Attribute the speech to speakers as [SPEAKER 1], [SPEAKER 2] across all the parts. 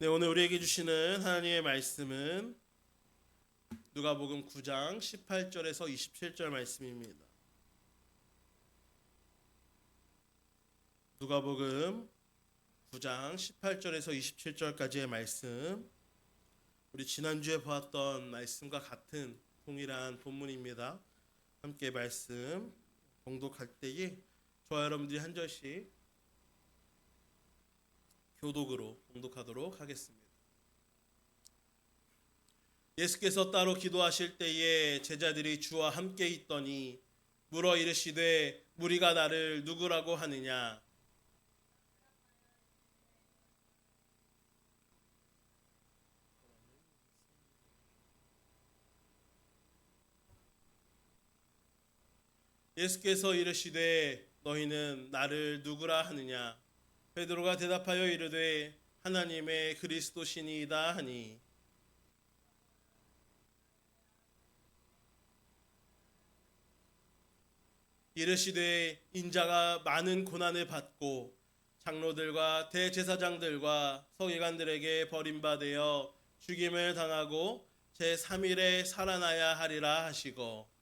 [SPEAKER 1] 네, 오늘 우리에게 주시는 하나님의 말씀은 누가복음 9장 18절에서 27절 말씀입니다. 누가복음 9장 18절에서 27절까지의 말씀, 우리 지난주에 보았던 말씀과 같은 동일한 본문입니다. 함께 말씀 봉독할 때에 저와 여러분들이 한 절씩 교독으로 봉독하도록 하겠습니다. 예수께서 따로 기도하실 때에 제자들이 주와 함께 있더니 물어 이르시되 무리가 나를 누구라고 하느냐? 예수께서 이르시되 너희는 나를 누구라 하느냐? 베드로가 대답하여 이르되 하나님의 그리스도시니이다 하니 이르시되 인자가 많은 고난을 받고 장로들과 대제사장들과 서기관들에게 버림받아 죽임을 당하고 제3일에 살아나야 하리라 하시고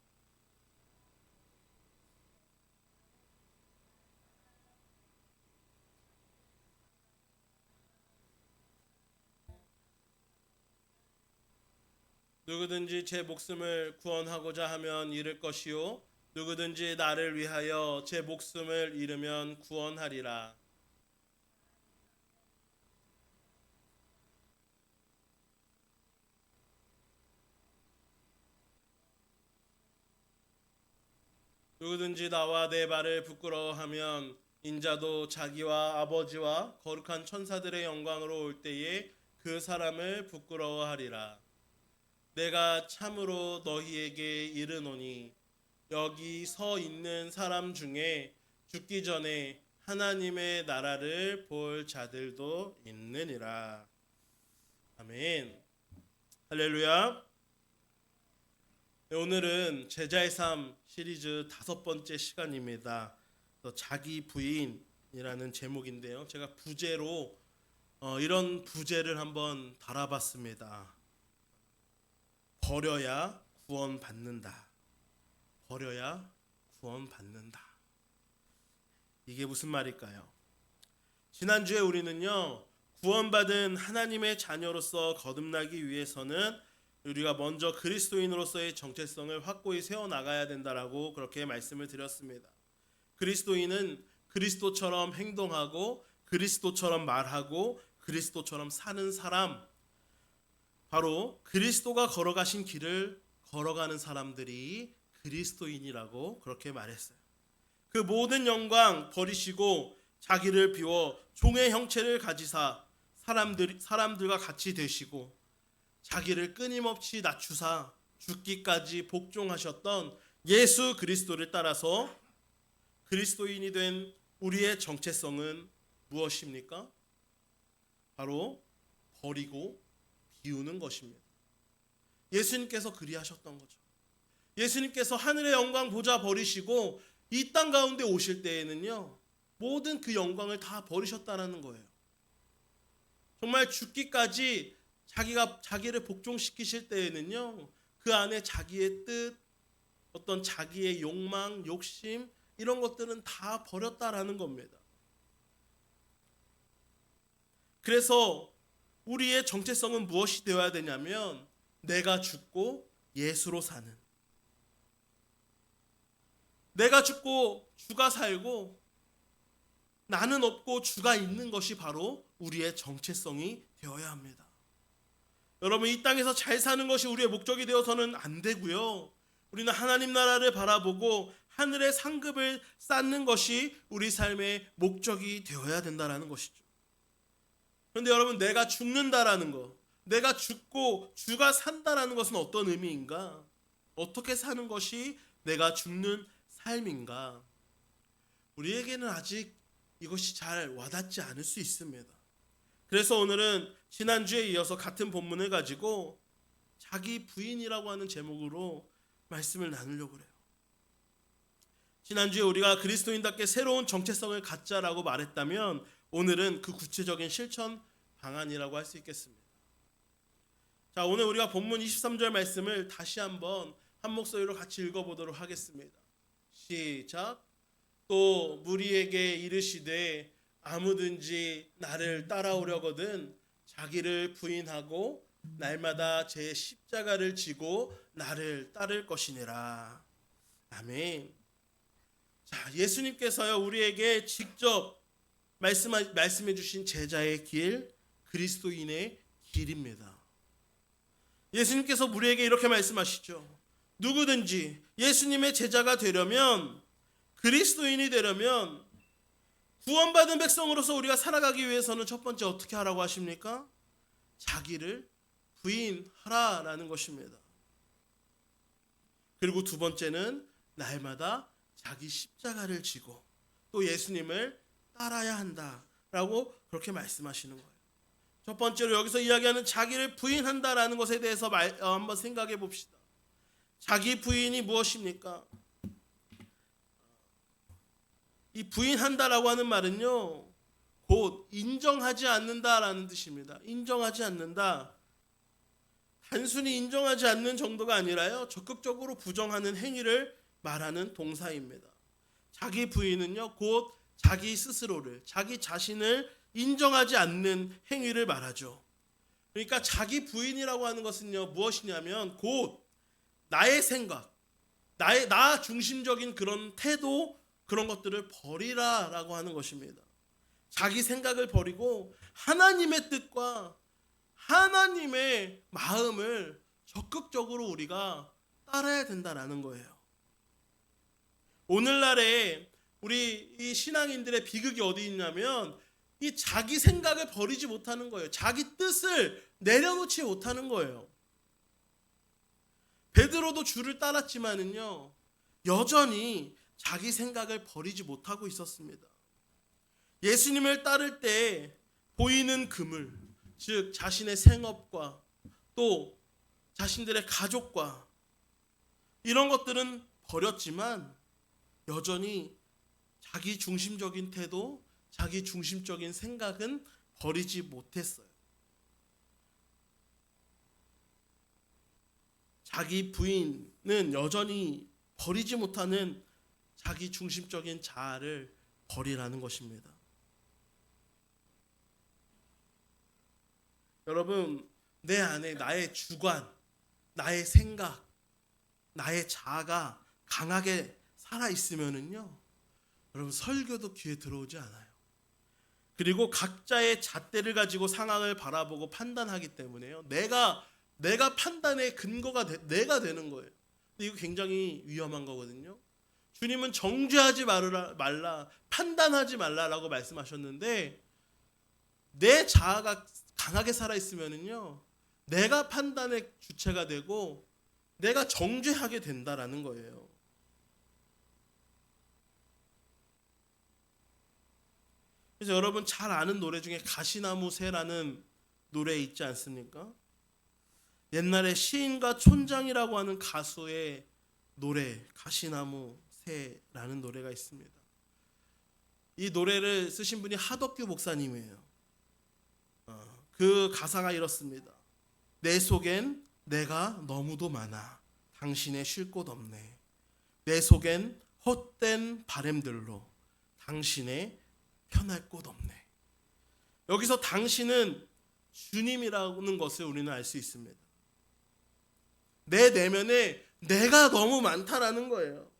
[SPEAKER 1] 누구든지 제 목숨을 구원하고자 하면 잃을 것이요 누구든지 나를 위하여 제 목숨을 잃으면 구원하리라. 누구든지 나와 내 말을 부끄러워하면 인자도 자기와 아버지와 거룩한 천사들의 영광으로 올 때에 그 사람을 부끄러워하리라. 내가 참으로 너희에게 이르노니 여기 서 있는 사람 중에 죽기 전에 하나님의 나라를 볼 자들도 있느니라. 아멘. 할렐루야. 네, 오늘은 제자의 삶 시리즈 5번째 시간입니다. 자기 부인이라는 제목인데요. 제가 부제로 이런 부제를 한번 달아봤습니다. 버려야 구원받는다. 버려야 구원받는다. 이게 무슨 말일까요? 지난주에 우리는요, 구원받은 하나님의 자녀로서 거듭나기 위해서는 우리가 먼저 그리스도인으로서의 정체성을 확고히 세워나가야 된다라고 그렇게 말씀을 드렸습니다. 그리스도인은 그리스도처럼 행동하고 그리스도처럼 말하고 그리스도처럼 사는 사람, 바로 그리스도가 걸어가신 길을 걸어가는 사람들이 그리스도인이라고 그렇게 말했어요. 그 모든 영광 버리시고 자기를 비워 종의 형체를 가지사 사람들과 같이 되시고 자기를 끊임없이 낮추사 죽기까지 복종하셨던 예수 그리스도를 따라서 그리스도인이 된 우리의 정체성은 무엇입니까? 바로 버리고 비우는 것입니다. 예수님께서 그리하셨던 거죠. 예수님께서 하늘의 영광 보좌 버리시고 이 땅 가운데 오실 때에는요, 모든 그 영광을 다 버리셨다는 거예요. 정말 죽기까지 자기를 복종시키실 때에는요, 그 안에 자기의 뜻, 어떤 자기의 욕망, 욕심 이런 것들은 다 버렸다라는 겁니다. 그래서 우리의 정체성은 무엇이 되어야 되냐면 내가 죽고 예수로 사는, 내가 죽고 주가 살고 나는 없고 주가 있는 것이 바로 우리의 정체성이 되어야 합니다. 여러분, 이 땅에서 잘 사는 것이 우리의 목적이 되어서는 안 되고요. 우리는 하나님 나라를 바라보고 하늘의 상급을 쌓는 것이 우리 삶의 목적이 되어야 된다는 것이죠. 그런데 여러분, 내가 죽는다라는 것, 내가 죽고 주가 산다라는 것은 어떤 의미인가? 어떻게 사는 것이 내가 죽는 삶인가? 우리에게는 아직 이것이 잘 와닿지 않을 수 있습니다. 그래서 오늘은 지난주에 이어서 같은 본문을 가지고 자기 부인이라고 하는 제목으로 말씀을 나누려고 해요. 지난주에 우리가 그리스도인답게 새로운 정체성을 갖자라고 말했다면 오늘은 그 구체적인 실천 방안이라고 할 수 있겠습니다. 자, 오늘 우리가 본문 23절 말씀을 다시 한번 한 목소리로 같이 읽어보도록 하겠습니다. 시작. 또 무리에게 이르시되 아무든지 나를 따라오려거든 자기를 부인하고 날마다 제 십자가를 지고 나를 따를 것이니라. 아멘. 자, 예수님께서요 우리에게 직접 말씀해 주신 제자의 길, 그리스도인의 길입니다. 예수님께서 우리에게 이렇게 말씀하시죠. 누구든지 예수님의 제자가 되려면, 그리스도인이 되려면, 구원받은 백성으로서 우리가 살아가기 위해서는 첫 번째 어떻게 하라고 하십니까? 자기를 부인하라라는 것입니다. 그리고 두 번째는 날마다 자기 십자가를 지고 또 예수님을 따라야 한다라고 그렇게 말씀하시는 거예요. 첫 번째로 여기서 이야기하는 자기를 부인한다라는 것에 대해서 한번 생각해 봅시다. 자기 부인이 무엇입니까? 이 부인한다라고 하는 말은요, 곧 인정하지 않는다라는 뜻입니다. 인정하지 않는다. 단순히 인정하지 않는 정도가 아니라요, 적극적으로 부정하는 행위를 말하는 동사입니다. 자기 부인은요, 곧 자기 스스로를, 자기 자신을 인정하지 않는 행위를 말하죠. 그러니까 자기 부인이라고 하는 것은요, 무엇이냐면 곧 나의 생각, 나 중심적인 그런 태도, 그런 것들을 버리라라고 하는 것입니다. 자기 생각을 버리고 하나님의 뜻과 하나님의 마음을 적극적으로 우리가 따라야 된다라는 거예요. 오늘날에 우리 이 신앙인들의 비극이 어디 있냐면 이 자기 생각을 버리지 못하는 거예요. 자기 뜻을 내려놓지 못하는 거예요. 베드로도 주를 따랐지만은요, 여전히 자기 생각을 버리지 못하고 있었습니다. 예수님을 따를 때 보이는 그물, 즉 자신의 생업과 또 자신들의 가족과 이런 것들은 버렸지만 여전히 자기 중심적인 태도, 자기 중심적인 생각은 버리지 못했어요. 자기 부인은 여전히 버리지 못하는 자기 중심적인 자아를 버리라는 것입니다. 여러분, 내 안에 나의 주관, 나의 생각, 나의 자아가 강하게 살아있으면은요, 여러분 설교도 귀에 들어오지 않아요. 그리고 각자의 잣대를 가지고 상황을 바라보고 판단하기 때문에요, 내가 판단의 근거가 내가 되는 거예요. 근데 이거 굉장히 위험한 거거든요. 주님은 정죄하지 말라, 판단하지 말라라고 말씀하셨는데 내 자아가 강하게 살아있으면은요, 내가 판단의 주체가 되고 내가 정죄하게 된다라는 거예요. 그래서 여러분 잘 아는 노래 중에 가시나무 새라는 노래 있지 않습니까? 옛날에 시인과 촌장이라고 하는 가수의 노래, 가시나무 새라는 노래가 있습니다. 이 노래를 쓰신 분이 하덕규 목사님이에요. 그 가사가 이렇습니다. 내 속엔 내가 너무도 많아 당신의 쉴 곳 없네. 내 속엔 헛된 바램들로 당신의 편할 곳 없네. 여기서 당신은 주님이라는 것을 우리는 알 수 있습니다. 내 내면에 내가 너무 많다라는 거예요.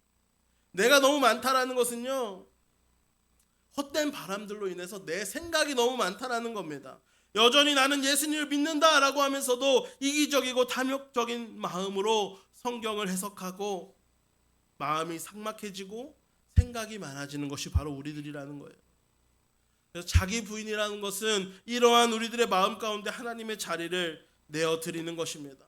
[SPEAKER 1] 내가 너무 많다라는 것은요, 헛된 바람들로 인해서 내 생각이 너무 많다라는 겁니다. 여전히 나는 예수님을 믿는다라고 하면서도 이기적이고 탐욕적인 마음으로 성경을 해석하고 마음이 삭막해지고 생각이 많아지는 것이 바로 우리들이라는 거예요. 그래서 자기 부인이라는 것은 이러한 우리들의 마음 가운데 하나님의 자리를 내어드리는 것입니다.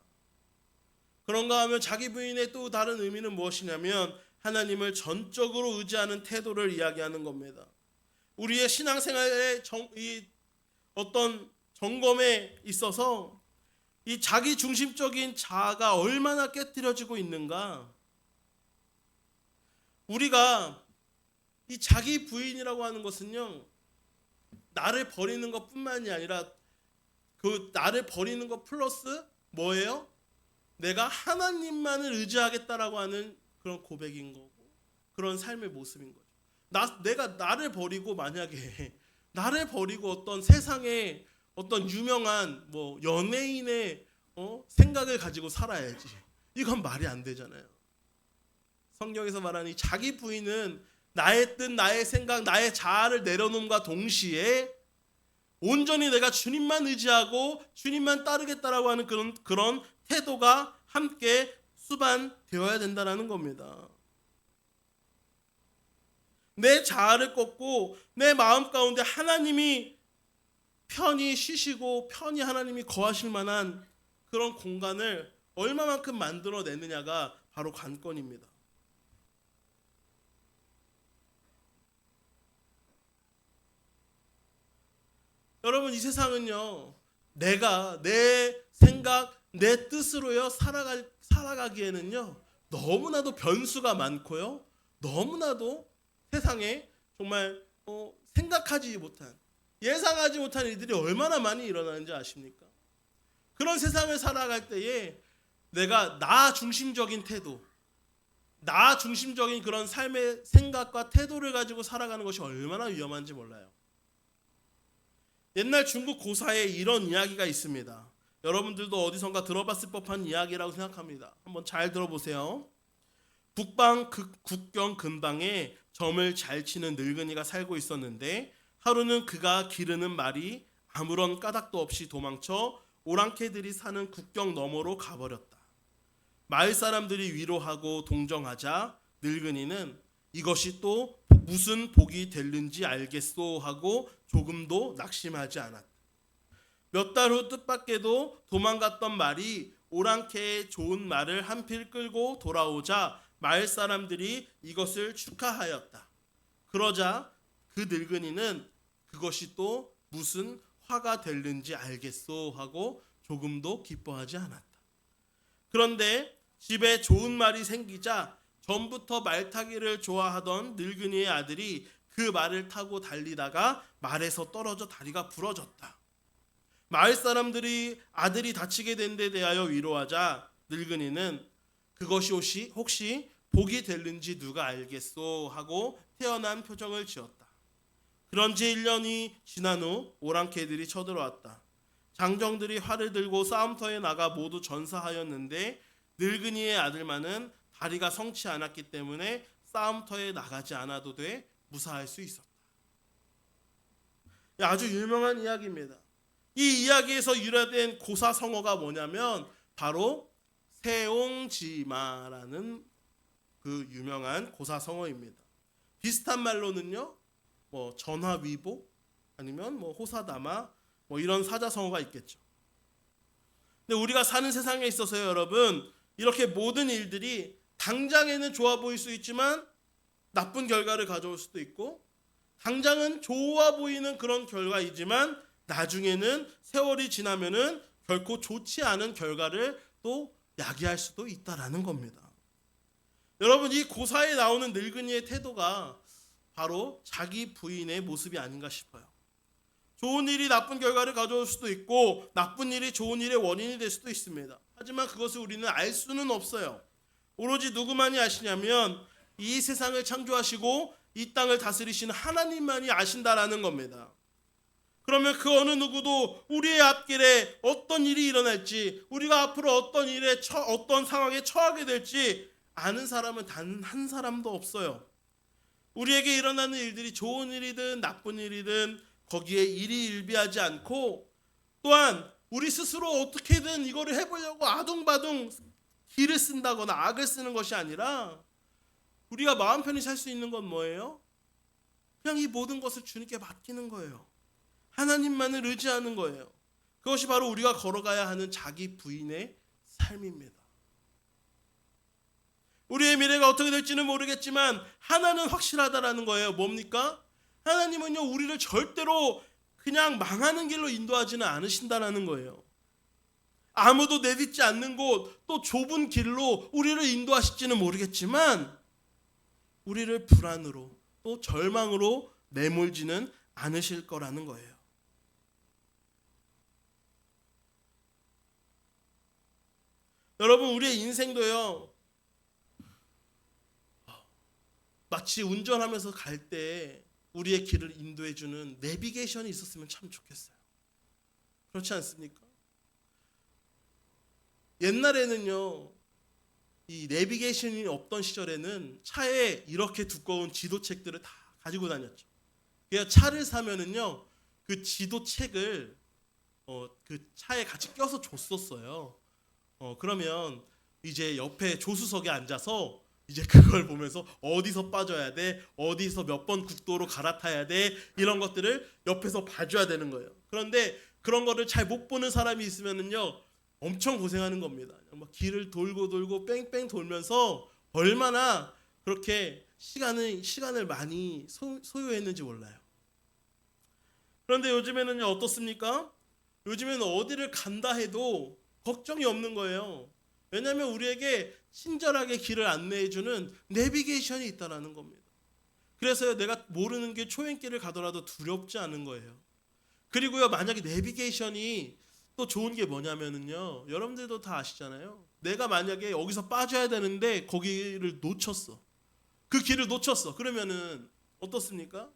[SPEAKER 1] 그런가 하면 자기 부인의 또 다른 의미는 무엇이냐면 하나님을 전적으로 의지하는 태도를 이야기하는 겁니다. 우리의 신앙생활의 이 어떤 점검에 있어서 이 자기 중심적인 자아가 얼마나 깨뜨려지고 있는가, 우리가 이 자기 부인이라고 하는 것은요, 나를 버리는 것뿐만이 아니라 그 나를 버리는 거 플러스 뭐예요? 내가 하나님만을 의지하겠다라고 하는 그런 고백인 거고 그런 삶의 모습인 거죠. 내가 나를 버리고 만약에 나를 버리고 어떤 세상에 어떤 유명한 뭐 연예인의 생각을 가지고 살아야지. 이건 말이 안 되잖아요. 성경에서 말하니 자기 부인은 나의 뜻, 나의 생각, 나의 자아를 내려놓음과 동시에 온전히 내가 주님만 의지하고 주님만 따르겠다라고 하는 그런 태도가 함께 수반되어야 된다는 겁니다. 내 자아를 꺾고 내 마음 가운데 하나님이 편히 쉬시고 편히 하나님이 거하실 만한 그런 공간을 얼마만큼 만들어내느냐가 바로 관건입니다. 여러분, 이 세상은요, 내가 내 생각, 내 뜻으로요 살아가기에는요 너무나도 변수가 많고요, 너무나도 세상에 정말 생각하지 못한, 예상하지 못한 일들이 얼마나 많이 일어나는지 아십니까? 그런 세상을 살아갈 때에 내가 나 중심적인 태도, 나 중심적인 그런 삶의 생각과 태도를 가지고 살아가는 것이 얼마나 위험한지 몰라요. 옛날 중국 고사에 이런 이야기가 있습니다. 여러분들도 어디선가 들어봤을 법한 이야기라고 생각합니다. 한번 잘 들어보세요. 북방 국경 근방에 점을 잘 치는 늙은이가 살고 있었는데 하루는 그가 기르는 말이 아무런 까닭도 없이 도망쳐 오랑캐들이 사는 국경 너머로 가버렸다. 마을 사람들이 위로하고 동정하자 늙은이는 이것이 또 무슨 복이 될는지 알겠소 하고 조금도 낙심하지 않았다. 몇 달 후 뜻밖에도 도망갔던 말이 오랑캐의 좋은 말을 한필 끌고 돌아오자 마을 사람들이 이것을 축하하였다. 그러자 그 늙은이는 그것이 또 무슨 화가 될는지 알겠소 하고 조금도 기뻐하지 않았다. 그런데 집에 좋은 말이 생기자 전부터 말 타기를 좋아하던 늙은이의 아들이 그 말을 타고 달리다가 말에서 떨어져 다리가 부러졌다. 마을 사람들이 아들이 다치게 된 데 대하여 위로하자 늙은이는 그것이 혹시 복이 될는지 누가 알겠소 하고 태연한 표정을 지었다. 그런 지 1년이 지난 후 오랑캐들이 쳐들어왔다. 장정들이 활을 들고 싸움터에 나가 모두 전사하였는데 늙은이의 아들만은 다리가 성치 않았기 때문에 싸움터에 나가지 않아도 돼 무사할 수 있었다. 아주 유명한 이야기입니다. 이 이야기에서 유래된 고사성어가 뭐냐면 바로 세옹지마라는 그 유명한 고사성어입니다. 비슷한 말로는요, 뭐 전화위복 아니면 뭐 호사다마 뭐 이런 사자성어가 있겠죠. 근데 우리가 사는 세상에 있어서요, 여러분, 이렇게 모든 일들이 당장에는 좋아 보일 수 있지만 나쁜 결과를 가져올 수도 있고, 당장은 좋아 보이는 그런 결과이지만 나중에는 세월이 지나면은 결코 좋지 않은 결과를 또 야기할 수도 있다라는 겁니다. 여러분, 이 고사에 나오는 늙은이의 태도가 바로 자기 부인의 모습이 아닌가 싶어요. 좋은 일이 나쁜 결과를 가져올 수도 있고 나쁜 일이 좋은 일의 원인이 될 수도 있습니다. 하지만 그것을 우리는 알 수는 없어요. 오로지 누구만이 아시냐면 이 세상을 창조하시고 이 땅을 다스리시는 하나님만이 아신다라는 겁니다. 그러면 그 어느 누구도 우리의 앞길에 어떤 일이 일어날지, 우리가 앞으로 어떤 상황에 처하게 될지 아는 사람은 단 한 사람도 없어요. 우리에게 일어나는 일들이 좋은 일이든 나쁜 일이든 거기에 일희일비하지 않고, 또한 우리 스스로 어떻게든 이거를 해보려고 아둥바둥 기를 쓴다거나 악을 쓰는 것이 아니라 우리가 마음 편히 살 수 있는 건 뭐예요? 그냥 이 모든 것을 주님께 맡기는 거예요. 하나님만을 의지하는 거예요. 그것이 바로 우리가 걸어가야 하는 자기 부인의 삶입니다. 우리의 미래가 어떻게 될지는 모르겠지만 하나는 확실하다라는 거예요. 뭡니까? 하나님은요, 우리를 절대로 그냥 망하는 길로 인도하지는 않으신다라는 거예요. 아무도 내딛지 않는 곳, 또 좁은 길로 우리를 인도하실지는 모르겠지만 우리를 불안으로 또 절망으로 내몰지는 않으실 거라는 거예요. 여러분 우리의 인생도요. 마치 운전하면서 갈 때 우리의 길을 인도해주는 내비게이션이 있었으면 참 좋겠어요. 그렇지 않습니까? 옛날에는요. 이 내비게이션이 없던 시절에는 차에 이렇게 두꺼운 지도책들을 다 가지고 다녔죠. 그래서 차를 사면은요. 그 지도책을 그 차에 같이 껴서 줬었어요. 그러면 이제 옆에 조수석에 앉아서 이제 그걸 보면서 어디서 빠져야 돼, 어디서 몇 번 국도로 갈아타야 돼, 이런 것들을 옆에서 봐줘야 되는 거예요. 그런데 그런 거를 잘 못 보는 사람이 있으면은요, 엄청 고생하는 겁니다. 막 길을 돌고 돌고 뺑뺑 돌면서 얼마나 그렇게 시간을 많이 소요했는지 몰라요. 그런데 요즘에는요, 어떻습니까? 요즘에는 어디를 간다 해도 걱정이 없는 거예요. 왜냐하면 우리에게 친절하게 길을 안내해주는 내비게이션이 있다는 겁니다. 그래서요, 내가 모르는 게 초행길을 가더라도 두렵지 않은 거예요. 그리고요, 만약에 내비게이션이 또 좋은 게 뭐냐면은요, 여러분들도 다 아시잖아요. 내가 만약에 여기서 빠져야 되는데 거기를 놓쳤어. 그 길을 놓쳤어. 그러면은 어떻습니까?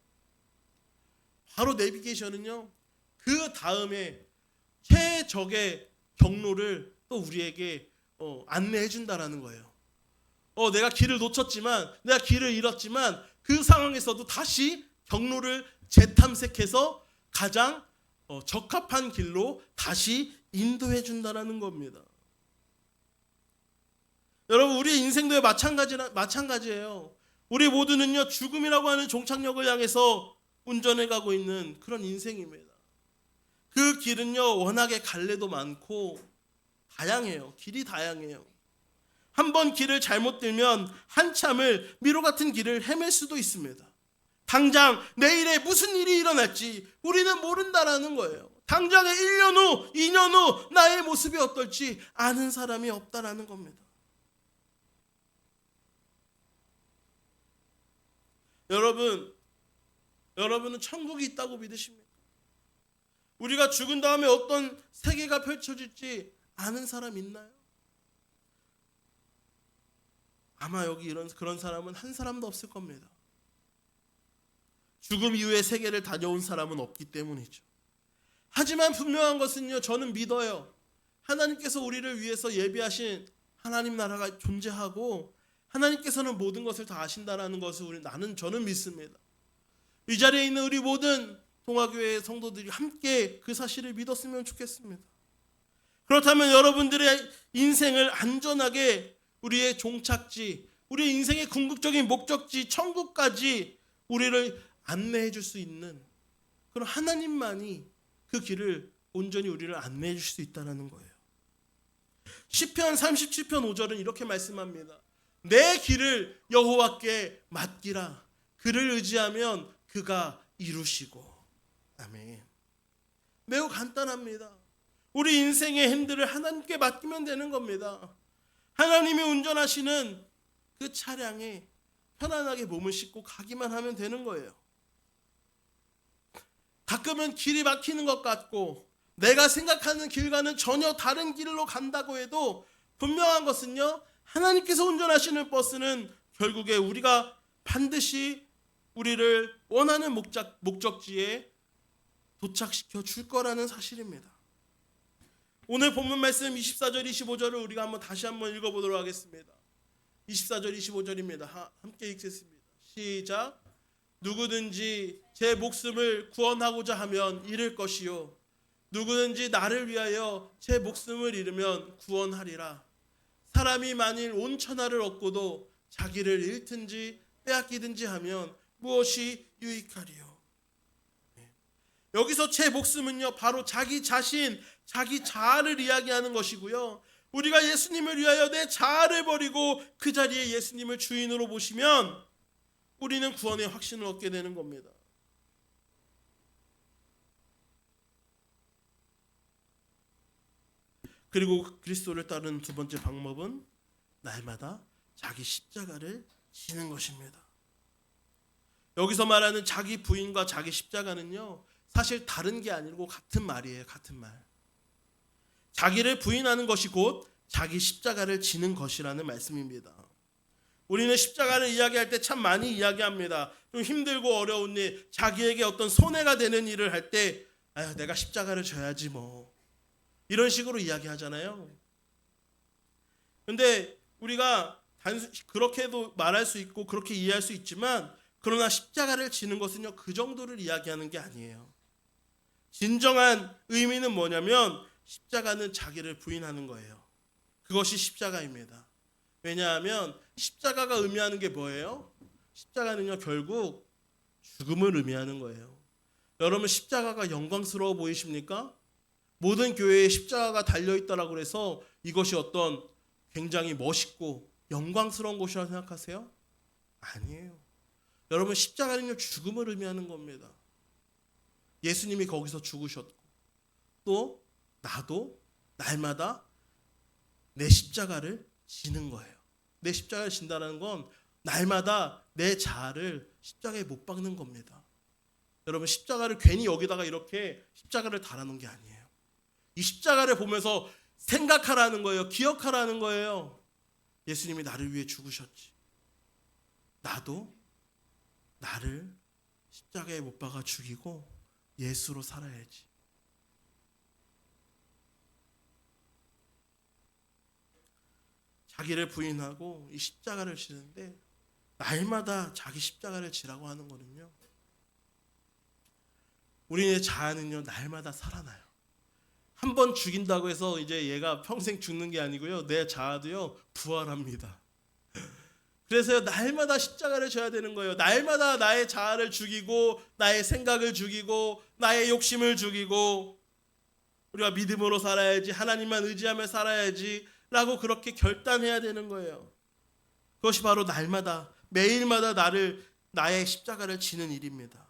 [SPEAKER 1] 바로 내비게이션은요, 그 다음에 최적의 경로를 또 우리에게 안내해 준다라는 거예요. 내가 길을 놓쳤지만, 내가 길을 잃었지만 그 상황에서도 다시 경로를 재탐색해서 가장 적합한 길로 다시 인도해 준다라는 겁니다. 여러분 우리의 인생도 마찬가지예요. 우리 모두는요 죽음이라고 하는 종착역을 향해서 운전해 가고 있는 그런 인생입니다. 그 길은요 워낙에 갈래도 많고 다양해요. 길이 다양해요. 한번 길을 잘못 들면 한참을 미로 같은 길을 헤맬 수도 있습니다. 당장 내일에 무슨 일이 일어날지 우리는 모른다라는 거예요. 당장에 1년 후, 2년 후 나의 모습이 어떨지 아는 사람이 없다라는 겁니다. 여러분은 천국이 있다고 믿으십니까? 우리가 죽은 다음에 어떤 세계가 펼쳐질지 아는 사람 있나요? 아마 여기 그런 사람은 한 사람도 없을 겁니다. 죽음 이후의 세계를 다녀온 사람은 없기 때문이죠. 하지만 분명한 것은요, 저는 믿어요. 하나님께서 우리를 위해서 예비하신 하나님 나라가 존재하고 하나님께서는 모든 것을 다 아신다라는 것을 저는 믿습니다. 이 자리에 있는 우리 모든 동아교회 성도들이 함께 그 사실을 믿었으면 좋겠습니다. 그렇다면 여러분들의 인생을 안전하게 우리의 종착지, 우리의 인생의 궁극적인 목적지 천국까지 우리를 안내해 줄 수 있는 그런 하나님만이 그 길을 온전히 우리를 안내해 줄 수 있다는 거예요. 시편 37편 5절은 이렇게 말씀합니다. 내 길을 여호와께 맡기라. 그를 의지하면 그가 이루시고. 아멘. 매우 간단합니다. 우리 인생의 핸들을 하나님께 맡기면 되는 겁니다. 하나님이 운전하시는 그 차량에 편안하게 몸을 싣고 가기만 하면 되는 거예요. 가끔은 길이 막히는 것 같고 내가 생각하는 길과는 전혀 다른 길로 간다고 해도 분명한 것은요, 하나님께서 운전하시는 버스는 결국에 우리가 반드시 우리를 원하는 목적지에 도착시켜 줄 거라는 사실입니다. 오늘 본문 말씀 24절 25절을 우리가 다시 한번 읽어보도록 하겠습니다. 24절 25절입니다. 함께 읽겠습니다. 시작. 누구든지 제 목숨을 구원하고자 하면 잃을 것이요 누구든지 나를 위하여 제 목숨을 잃으면 구원하리라. 사람이 만일 온 천하를 얻고도 자기를 잃든지 빼앗기든지 하면 무엇이 유익하리요. 여기서 제 목숨은요 바로 자기 자신, 자기 자아를 이야기하는 것이고요. 우리가 예수님을 위하여 내 자아를 버리고 그 자리에 예수님을 주인으로 모시면 우리는 구원의 확신을 얻게 되는 겁니다. 그리고 그리스도를 따르는 두 번째 방법은 날마다 자기 십자가를 지는 것입니다. 여기서 말하는 자기 부인과 자기 십자가는요 사실 다른 게 아니고 같은 말이에요. 같은 말. 자기를 부인하는 것이 곧 자기 십자가를 지는 것이라는 말씀입니다. 우리는 십자가를 이야기할 때 참 많이 이야기합니다. 좀 힘들고 어려운 일, 자기에게 어떤 손해가 되는 일을 할 때 내가 십자가를 져야지 뭐, 이런 식으로 이야기하잖아요. 근데 우리가 그렇게도 말할 수 있고 그렇게 이해할 수 있지만, 그러나 십자가를 지는 것은요, 그 정도를 이야기하는 게 아니에요. 진정한 의미는 뭐냐면 십자가는 자기를 부인하는 거예요. 그것이 십자가입니다. 왜냐하면 십자가가 의미하는 게 뭐예요? 십자가는요, 결국 죽음을 의미하는 거예요. 여러분, 십자가가 영광스러워 보이십니까? 모든 교회에 십자가가 달려있다라고 해서 이것이 어떤 굉장히 멋있고 영광스러운 것이라고 생각하세요? 아니에요. 여러분, 십자가는요, 죽음을 의미하는 겁니다. 예수님이 거기서 죽으셨고, 또 나도 날마다 내 십자가를 지는 거예요. 내 십자가를 진다는 건 날마다 내 자아를 십자가에 못 박는 겁니다. 여러분, 십자가를 괜히 여기다가 이렇게 십자가를 달아놓은 게 아니에요. 이 십자가를 보면서 생각하라는 거예요. 기억하라는 거예요. 예수님이 나를 위해 죽으셨지. 나도 나를 십자가에 못 박아 죽이고 예수로 살아야지. 자기를 부인하고 이 십자가를 지는데, 날마다 자기 십자가를 지라고 하는 거는요, 우리의 자아는요, 날마다 살아나요. 한 번 죽인다고 해서 이제 얘가 평생 죽는 게 아니고요, 내 자아도요, 부활합니다. 그래서요, 날마다 십자가를 져야 되는 거예요. 날마다 나의 자아를 죽이고, 나의 생각을 죽이고, 나의 욕심을 죽이고, 우리가 믿음으로 살아야지, 하나님만 의지하며 살아야지 라고 그렇게 결단해야 되는 거예요. 그것이 바로 날마다, 매일마다 나의 십자가를 지는 일입니다.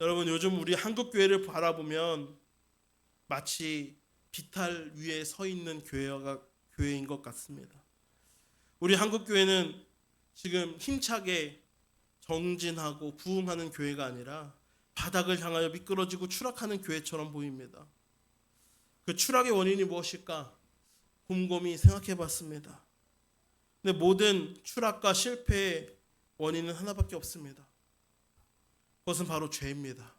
[SPEAKER 1] 여러분, 요즘 우리 한국교회를 바라보면 마치 비탈 위에 서 있는 교회인 것 같습니다. 우리 한국교회는 지금 힘차게 정진하고 부흥하는 교회가 아니라 바닥을 향하여 미끄러지고 추락하는 교회처럼 보입니다. 그 추락의 원인이 무엇일까? 곰곰이 생각해 봤습니다. 근데 모든 추락과 실패의 원인은 하나밖에 없습니다. 그것은 바로 죄입니다.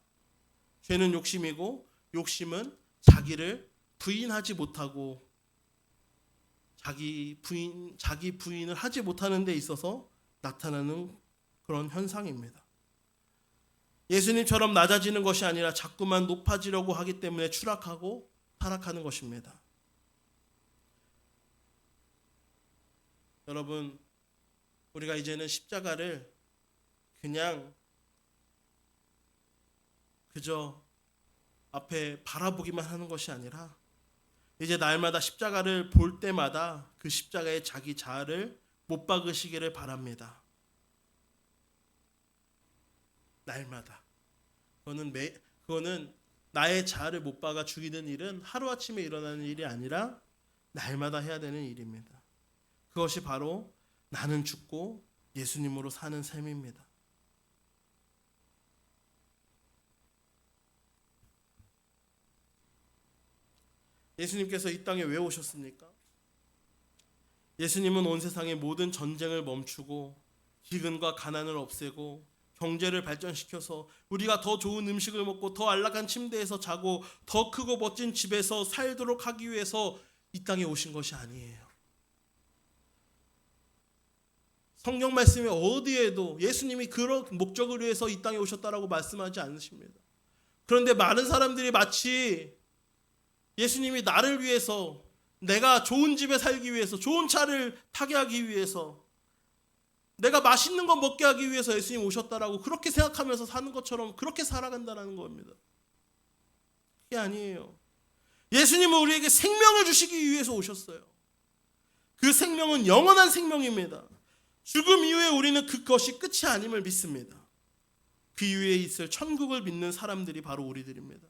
[SPEAKER 1] 죄는 욕심이고, 욕심은 자기를 부인하지 못하고, 자기 부인을 하지 못하는 데 있어서 나타나는 그런 현상입니다. 예수님처럼 낮아지는 것이 아니라 자꾸만 높아지려고 하기 때문에 추락하고 타락하는 것입니다. 여러분, 우리가 이제는 십자가를 그냥 그저 앞에 바라보기만 하는 것이 아니라, 이제 날마다 십자가를 볼 때마다 그 십자가에 자기 자아를 못 박으시기를 바랍니다. 날마다. 그거는 나의 자아를 못 박아 죽이는 일은 하루아침에 일어나는 일이 아니라 날마다 해야 되는 일입니다. 그것이 바로 나는 죽고 예수님으로 사는 삶입니다. 예수님께서 이 땅에 왜 오셨습니까? 예수님은 온 세상의 모든 전쟁을 멈추고 기근과 가난을 없애고 경제를 발전시켜서 우리가 더 좋은 음식을 먹고 더 안락한 침대에서 자고 더 크고 멋진 집에서 살도록 하기 위해서 이 땅에 오신 것이 아니에요. 성경 말씀에 어디에도 예수님이 그런 목적을 위해서 이 땅에 오셨다라고 말씀하지 않으십니다. 그런데 많은 사람들이 마치 예수님이 나를 위해서, 내가 좋은 집에 살기 위해서, 좋은 차를 타게 하기 위해서, 내가 맛있는 거 먹게 하기 위해서 예수님 오셨다라고 그렇게 생각하면서 사는 것처럼 그렇게 살아간다는 겁니다. 그게 아니에요. 예수님은 우리에게 생명을 주시기 위해서 오셨어요. 그 생명은 영원한 생명입니다. 죽음 이후에 우리는 그것이 끝이 아님을 믿습니다. 그 이후에 있을 천국을 믿는 사람들이 바로 우리들입니다.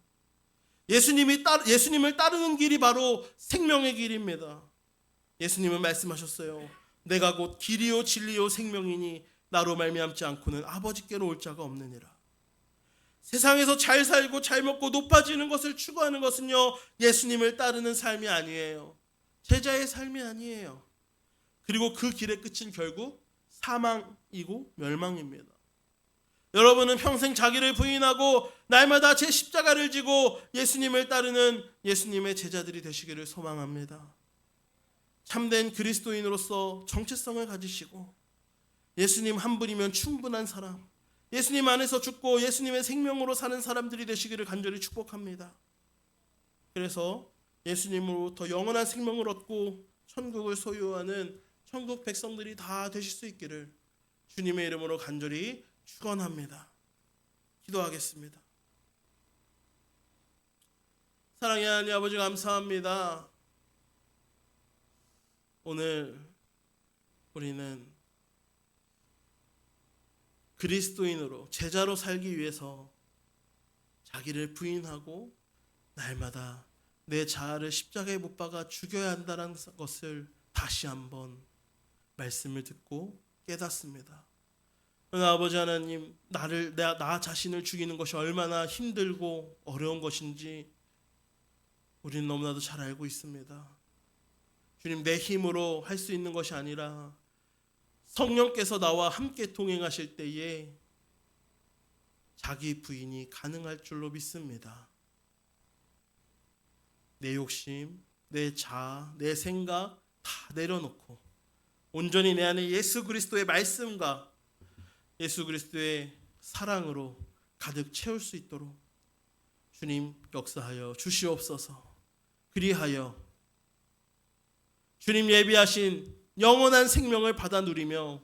[SPEAKER 1] 예수님을 따르는 길이 바로 생명의 길입니다. 예수님은 말씀하셨어요. 내가 곧 길이요 진리요 생명이니 나로 말미암지 않고는 아버지께로 올 자가 없느니라. 세상에서 잘 살고 잘 먹고 높아지는 것을 추구하는 것은요, 예수님을 따르는 삶이 아니에요. 제자의 삶이 아니에요. 그리고 그 길의 끝은 결국 사망이고 멸망입니다. 여러분은 평생 자기를 부인하고 날마다 제 십자가를 지고 예수님을 따르는 예수님의 제자들이 되시기를 소망합니다. 참된 그리스도인으로서 정체성을 가지시고 예수님 한 분이면 충분한 사람, 예수님 안에서 죽고 예수님의 생명으로 사는 사람들이 되시기를 간절히 축복합니다. 그래서 예수님으로부터 영원한 생명을 얻고 천국을 소유하는 천국 백성들이 다 되실 수 있기를 주님의 이름으로 간절히 축원합니다. 기도하겠습니다. 사랑의 하나님 아버지, 감사합니다. 오늘 우리는 그리스도인으로 제자로 살기 위해서 자기를 부인하고 날마다 내 자아를 십자가에 못 박아 죽여야 한다는 것을 다시 한번 말씀을 듣고 깨닫습니다. 아버지 하나님, 나 자신을 죽이는 것이 얼마나 힘들고 어려운 것인지 우리는 너무나도 잘 알고 있습니다. 주님, 내 힘으로 할 수 있는 것이 아니라 성령께서 나와 함께 동행하실 때에 자기 부인이 가능할 줄로 믿습니다. 내 욕심, 내 자아, 내 생각 다 내려놓고 온전히 내 안에 예수 그리스도의 말씀과 예수 그리스도의 사랑으로 가득 채울 수 있도록 주님 역사하여 주시옵소서. 그리하여 주님 예비하신 영원한 생명을 받아 누리며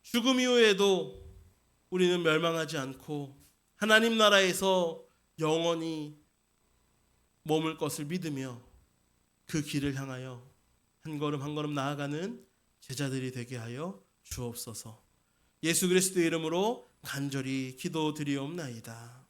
[SPEAKER 1] 죽음 이후에도 우리는 멸망하지 않고 하나님 나라에서 영원히 머물 것을 믿으며 그 길을 향하여 한 걸음 한 걸음 나아가는 제자들이 되게 하여 주옵소서. 예수 그리스도의 이름으로 간절히 기도드리옵나이다.